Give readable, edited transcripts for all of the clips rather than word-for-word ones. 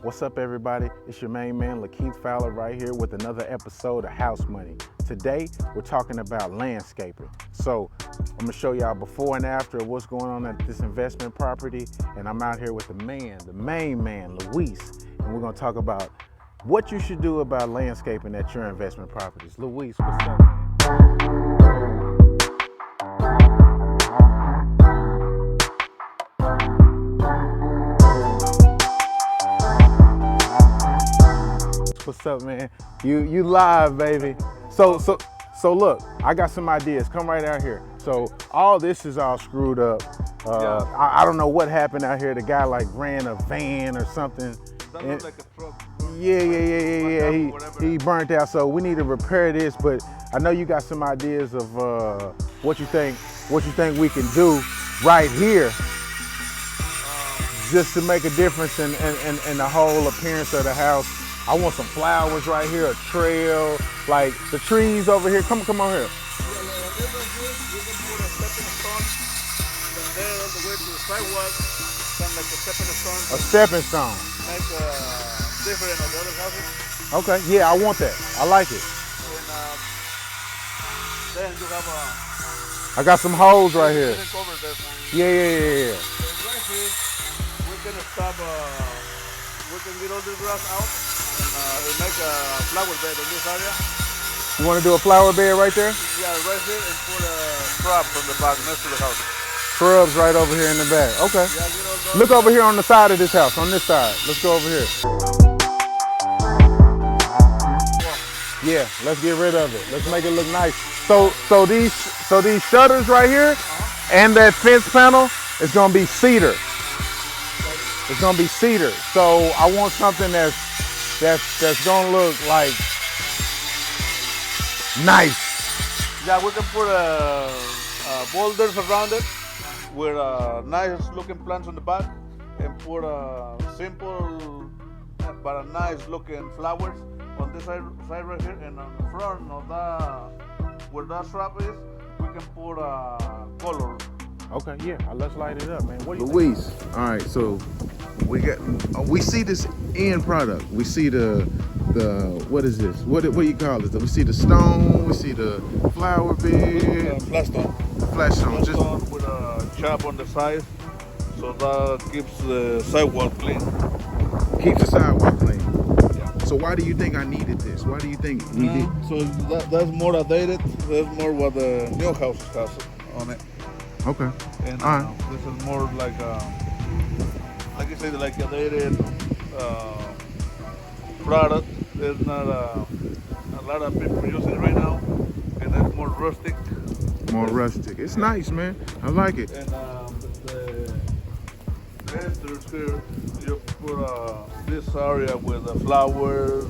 What's up, everybody? It's your main man, Lakeith Fowler, right here with another episode of House Money. Today, we're talking about landscaping. So, I'm gonna show y'all before and after of what's going on at this investment property. And I'm out here with the main man, Luis. And we're gonna talk about what you should do about landscaping at your investment properties. Luis, what's up, man? What's up, man? You live, baby. So look, I got some ideas. Come right out here. So all this is all screwed up. I don't know what happened out here. The guy like ran a van or something. That looks like a truck. Yeah. He burnt out. So we need to repair this. But I know you got some ideas of what you think we can do right here, just to make a difference in the whole appearance of the house. I want some flowers right here, a trail, like the trees over here. Come on here. Yeah, like this one here, you can put a stepping stone from there all the way to the sidewalk, kind of like a stepping stone. A stepping stone. Make different of the other houses. Okay, yeah, I want that. I like it. And then you have I got some holes right here. you can cover this one. Yeah. And right here, we're gonna stop. We can get all this grass out and make a flower bed in this area. You want to do a flower bed right there? Yeah, right here, and put a shrub from the back next to the house. Shrubs right over here in the back. Okay. Yeah, get all those. Look over here on the side of this house, on this side. Let's go over here. Yeah, let's get rid of it. Let's make it look nice. So these shutters right here and that fence panel is gonna be cedar. It's gonna be cedar. So I want something that's gonna look like nice. Yeah, we can put boulders around it with nice looking plants on the back and put simple but a nice looking flowers on this side right here, and on the front of that where that shrub is, we can put color. Okay, yeah, let's light it up, man. What do you Luis, all right, so we see this end product. We see the what is this? What do you call it? We see the stone, we see the flower bed. Flat stone. Flat stone. Just Stone with a chop on the side, so that keeps the sidewalk clean. keep the sidewalk clean. Yeah. So why do you think I needed this? Why do you think we did? So that's more outdated. That's more what the new house has on it. Okay. And All right. this is more like I said, like a dated product. There's not a lot of people using it right now, and it's more rustic. More rustic. It's nice, man. I like it. And the entrance here, you put this area with the flowers,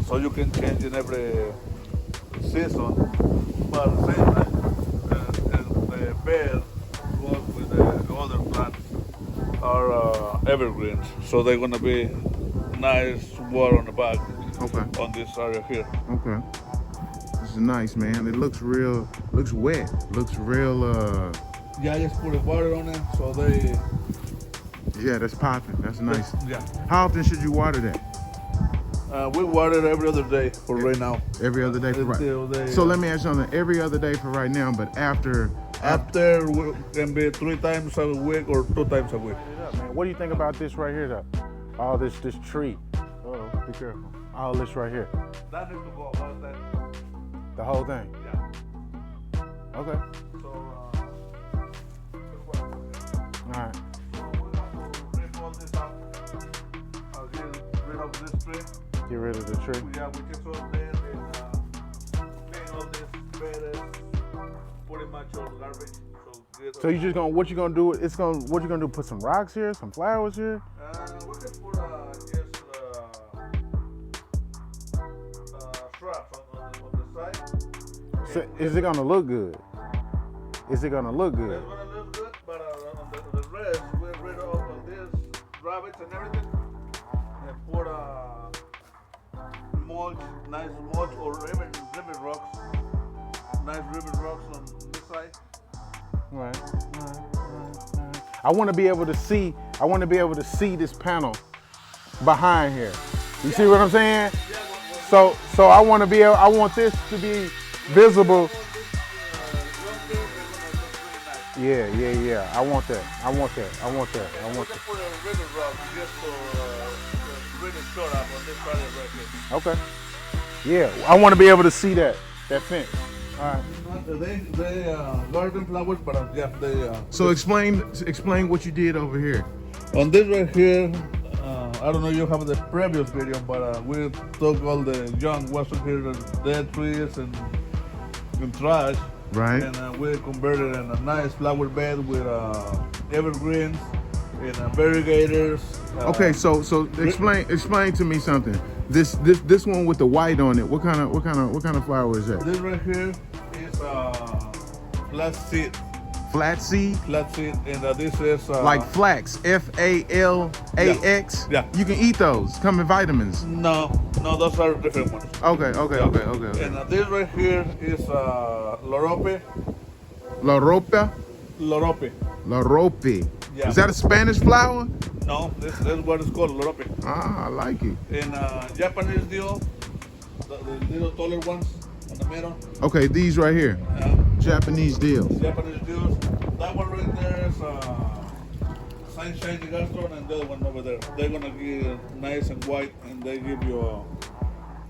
so you can change in every season. But at the same time, the bed goes with the other plants are evergreens, so they're gonna be nice water on the back. Okay. On this area here. Okay. This is nice, man. It looks real. Looks wet. Looks real. Yeah, I just put the water on it, so they. Yeah, that's popping. That's nice. Yeah. How often should you water that? We water it every other day for right now. Every other day for Until right. they- So let me ask you something. Every other day for right now, but after Can be 3 times a week or 2 times a week. it up, man? What do you think about this right here, though? All this tree. Oh, be careful. All this right here. That needs to go. How's that? The whole thing. Yeah. Okay. So. All right. Rip all this out. I'll get rid of this tree. Get rid of the tree. Yeah, we just all there and clean all this bedded, pretty much all garbage. So you just gonna what you gonna do? What you gonna do? Put some rocks here, some flowers here. We can put just shrubs on the side. So, is it gonna look good? Is it gonna look good? It's gonna look good, but on the rest, we get rid of all this rabbits and everything, and put mulch, nice mulch, or even ribbon rocks. Nice ribbon rocks on this side. Right. I want to be able to see. I want to be able to see this panel behind here. You see what I'm saying? So I want to be able, I want this to be visible. Yeah. I want that. I want that. I want that. I want that. Put a ribbon rock just to really short up on this part right here. Okay. Yeah, I want to be able to see that fence. All right. They garden flowers, but they. So explain what you did over here. On this right here, I don't know if you have the previous video, but we took all the junk wasn't here, the dead trees and trash. Right. And we converted in a nice flower bed with evergreens and variegators. Okay, so explain to me something. This one with the white on it. What kind of flower is that? This right here is flat seed. Flat seed? Flat seed, and this is Like flax, FALAX. Yeah. You can eat those. Come in vitamins. No, those are different ones. Okay. And this right here is lorope. La rope. Yeah. Is that a Spanish flower? No, this is what it's called, lorope. Ah, I like it. And Japanese deal, the little taller ones on the middle. Okay, these right here. Japanese deals. Japanese deals. That one right there is sunshine gastron, and the other one over there. They're gonna give nice and white, and they give you a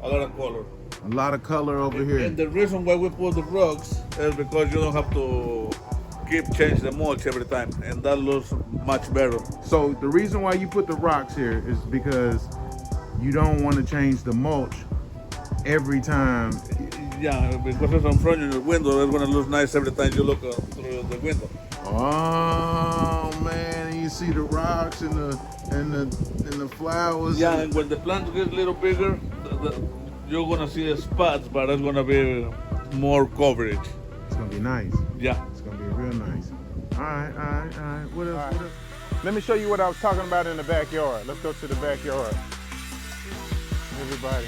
lot of color. A lot of color over here. And the reason why we put the rugs is because you don't have to keep change the mulch every time, and that looks much better. So the reason why you put the rocks here is because you don't want to change the mulch every time. Yeah, because it's in front of your window, it's gonna look nice every time you look through the window. Oh man, you see the rocks and the flowers. Yeah, and when the plants get a little bigger, you're gonna see the spots, but it's gonna be more coverage. It's gonna be nice. Yeah. It's gonna be real nice. All right. What else? All right. What else? Let me show you what I was talking about in the backyard. Let's go to the backyard. Everybody.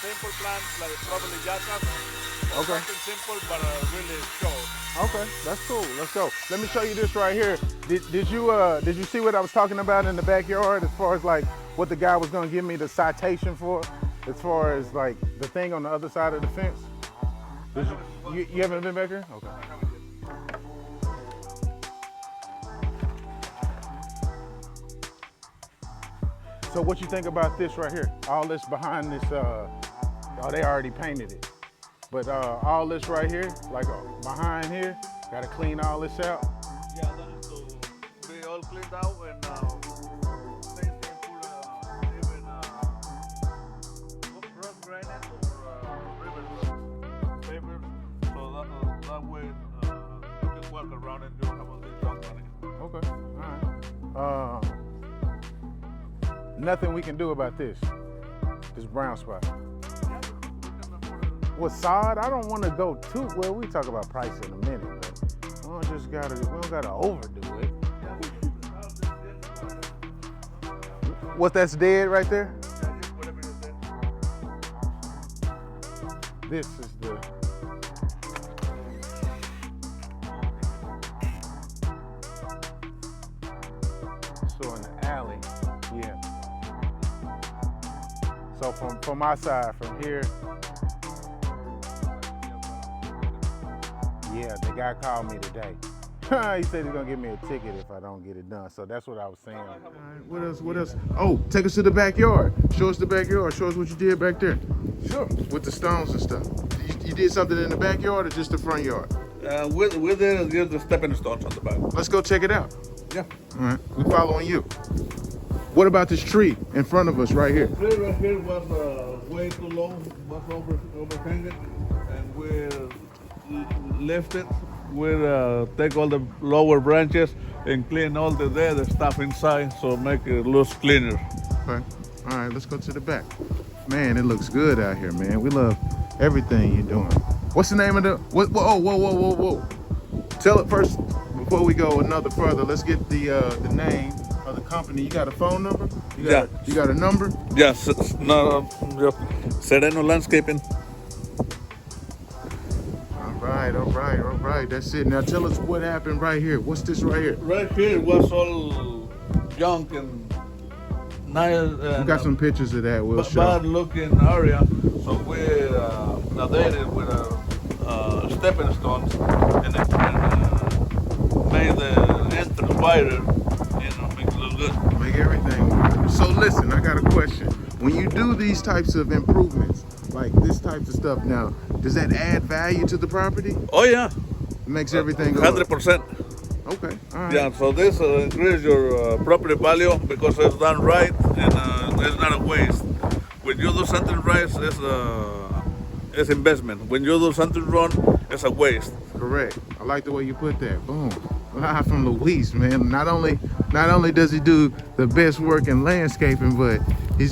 Simple plants like probably jackas. Okay. Something simple but really short. Okay, that's cool. Let's go. Let me show you this right here. Did you see what I was talking about in the backyard as far as like what the guy was gonna give me the citation for, as far as like the thing on the other side of the fence? You haven't been back here? Okay. So what you think about this right here? All this behind this, oh, they already painted it. But all this right here, like behind here, gotta clean all this out. Yeah, that is to be all cleaned out and same thing put even rough granite or river paper, so that way you can walk around and you have all this junk running. Okay, all right. Nothing we can do about this brown spot. With sod, I don't want to go too well. We talk about price in a minute, but we don't gotta overdo it. What, that's dead right there? This is the. So in the alley, yeah. So from my side, from here. Yeah, the guy called me today. He said he's gonna give me a ticket if I don't get it done. So that's what I was saying. All right, what else? Oh, take us to the backyard. Show us the backyard. Show us what you did back there. Sure. With the stones and stuff. You did something in the backyard or just the front yard? With the stepping stones on the back. Let's go check it out. Yeah. All right, we're following you. What about this tree in front of us right here? The tree right here was way too low, was overhanging, and we lift it. We'll take all the lower branches and clean all the dead stuff inside, so make it look cleaner. Okay. All right, let's go to the back. Man, it looks good out here, man. We love everything you're doing. What's the name of the? Whoa! Tell it first before we go another further. Let's get the name of the company. You got a phone number? You got a number? Yes, no, Sereno Landscaping. All right. That's it. Now tell us what happened right here. What's this right here? Right here was all junk and nice. We got some pictures of that. We'll show. Bad looking area. So we nadated with stepping stones and made the entrance wider. Make it look good. Make everything work. So listen, I got a question. When you do these types of improvements, like this types of stuff now, does that add value to the property? Oh yeah. It makes everything go 100%. Okay, all right. Yeah, so this increases your property value because it's done right and it's not a waste. When you do something right, it's investment. When you do something wrong, it's a waste. Correct. I like the way you put that. Boom. Live from Luis, man. Not only does he do the best work in landscaping, but he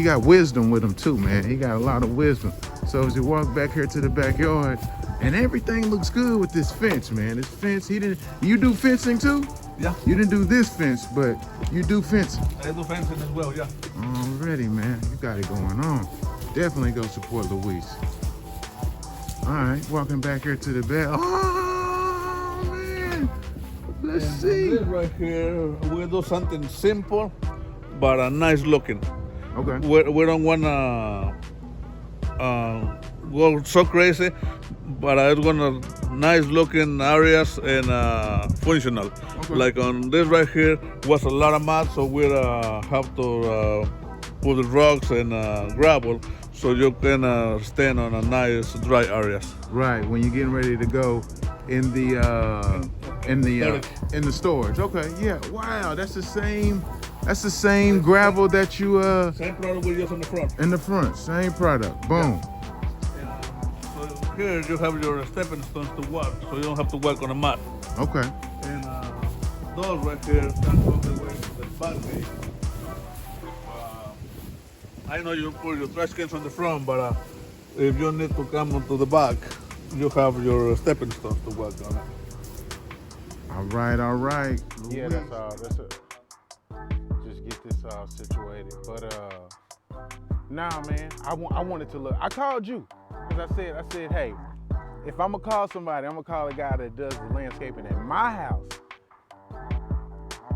got wisdom with him too, man. He got a lot of wisdom. So as you walk back here to the backyard, and everything looks good with this fence, man. This fence, you do fencing too? Yeah. You didn't do this fence, but you do fencing. I do fencing as well, yeah. Already, man. You got it going on. Definitely go support Luis. All right, walking back here to the back. Oh, man. Let's see. This right here, we do something simple, but nice looking. Okay. We don't want to go so crazy, but it's gonna nice looking areas and functional. Okay. Like on this right here was a lot of mud, so we have to put the rocks and gravel so you can stand on a nice dry areas. Right, when you're getting ready to go in the storage. Okay, yeah. Wow, that's the same gravel that you Same product we use on the front. in the front. Same product. Boom. So here you have your stepping stones to walk, so you don't have to walk on a mat. Okay. And those right here can go the way to the back gate. I know you put your trash cans on the front, but if you need to come onto the back, you have your stepping stones to walk on it. All right. Yeah, that's all. Just get this all situated. But nah, man, I wanted to look. I called you because I said, hey, if I'm gonna call somebody, I'm gonna call a guy that does the landscaping at my house.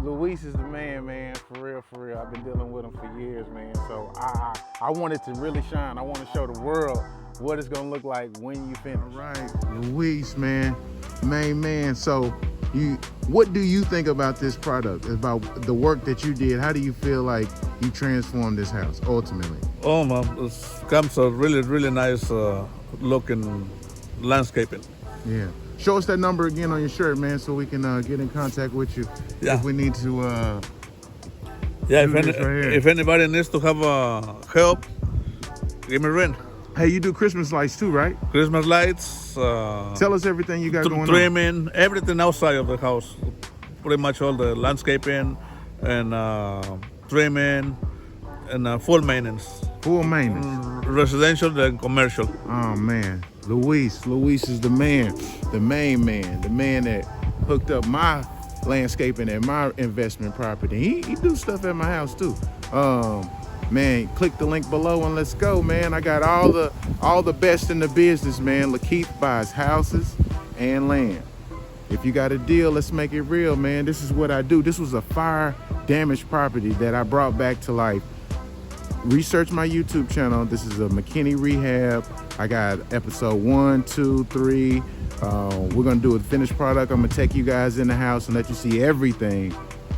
Luis is the man, for real. I've been dealing with him for years, man. So I wanted to really shine. I want to show the world what it's gonna look like when you finish. All right, Luis, man, main man. So, what do you think about this product? About the work that you did? How do you feel like you transformed this house ultimately? Oh man, it comes a really nice looking landscaping. Yeah. Show us that number again on your shirt, man, so we can get in contact with you if we need to. Yeah, do this right here. if anybody needs to have help, give me a ring. Hey, you do Christmas lights too, right? Christmas lights. Tell us everything you got going on. Trimming, everything outside of the house. Pretty much all the landscaping and trimming and full maintenance. Full maintenance. Residential and commercial. Oh man, Luis is the man, the main man, the man that hooked up my landscaping and my investment property. He do stuff at my house too. Man, click the link below and let's go, man. I got all the best in the business, man. Lakeith buys houses and land. If you got a deal, let's make it real, man. This is what I do. This was a fire damaged property that I brought back to life. Research my YouTube channel. This is a McKinney Rehab. I got episode 1, 2, 3. We're gonna do a finished product. I'm gonna take you guys in the house and let you see everything.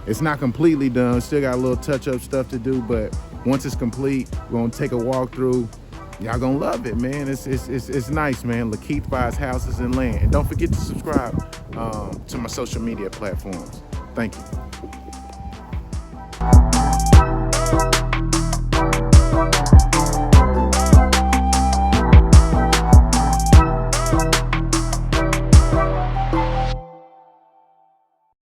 It's not completely done. Still got a little touch-up stuff to do, but once it's complete, we're gonna take a walk through. Y'all gonna love it, man. It's nice, man. Lakeith buys houses and land. And don't forget to subscribe to my social media platforms. Thank you.